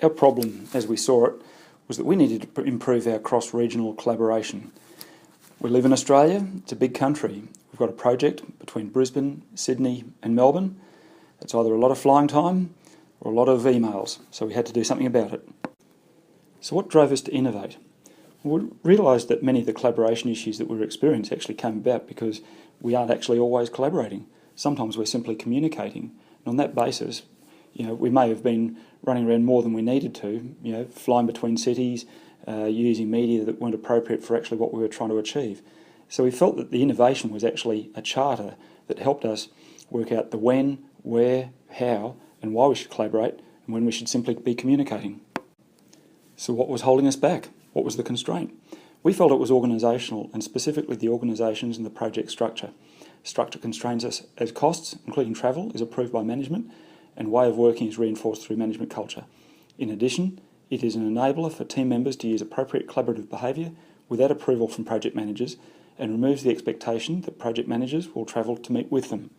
Our problem, as we saw it, was that we needed to improve our cross-regional collaboration. We live in Australia, it's a big country. We've got a project between Brisbane, Sydney and Melbourne. It's either a lot of flying time or a lot of emails, so we had to do something about it. So what drove us to innovate? We realised that many of the collaboration issues that we were experiencing actually came about because we aren't actually always collaborating. Sometimes we're simply communicating. And on that basis, we may have been running around more than we needed to, flying between cities, using media that weren't appropriate for actually what we were trying to achieve. So we felt that the innovation was actually a charter that helped us work out the when, where, how, and why we should collaborate, and when we should simply be communicating. So what was holding us back? What was the constraint? We felt it was organisational, and specifically the organisations and the project structure. Structure constrains us as costs, including travel, is approved by management, and way of working is reinforced through management culture. In addition, it is an enabler for team members to use appropriate collaborative behaviour without approval from project managers, and removes the expectation that project managers will travel to meet with them.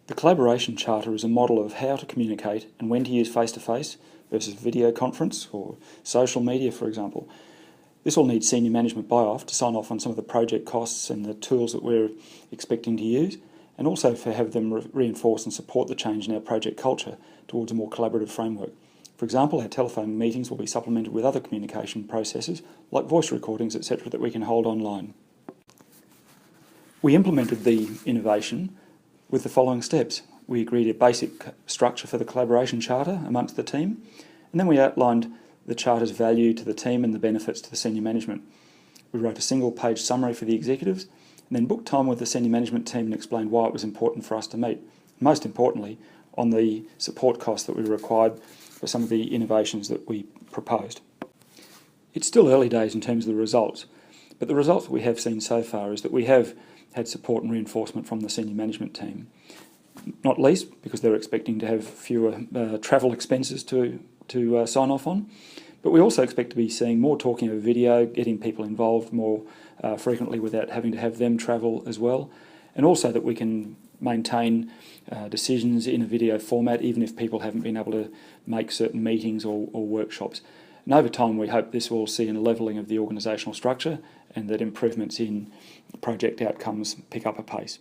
The Collaboration Charter is a model of how to communicate and when to use face-to-face versus video conference or social media, for example. This will need senior management buy-off to sign off on some of the project costs and the tools that we're expecting to use, and also to have them reinforce and support the change in our project culture towards a more collaborative framework. For example, our telephone meetings will be supplemented with other communication processes like voice recordings, etc., that we can hold online. We implemented the innovation with the following steps. We agreed a basic structure for the Collaboration Charter amongst the team, and then we outlined the Charter's value to the team and the benefits to the senior management. We wrote a single-page summary for the executives, and then booked time with the senior management team and explained why it was important for us to meet. Most importantly, on the support costs that we required for some of the innovations that we proposed. It's still early days in terms of the results, but the results that we have seen so far is that we have had support and reinforcement from the senior management team, not least because they're expecting to have fewer travel expenses to sign off on, but we also expect to be seeing more talking over video, getting people involved more frequently without having to have them travel as well, and also that we can maintain decisions in a video format even if people haven't been able to make certain meetings or workshops. And over time we hope this will see a levelling of the organisational structure and that improvements in project outcomes pick up a pace.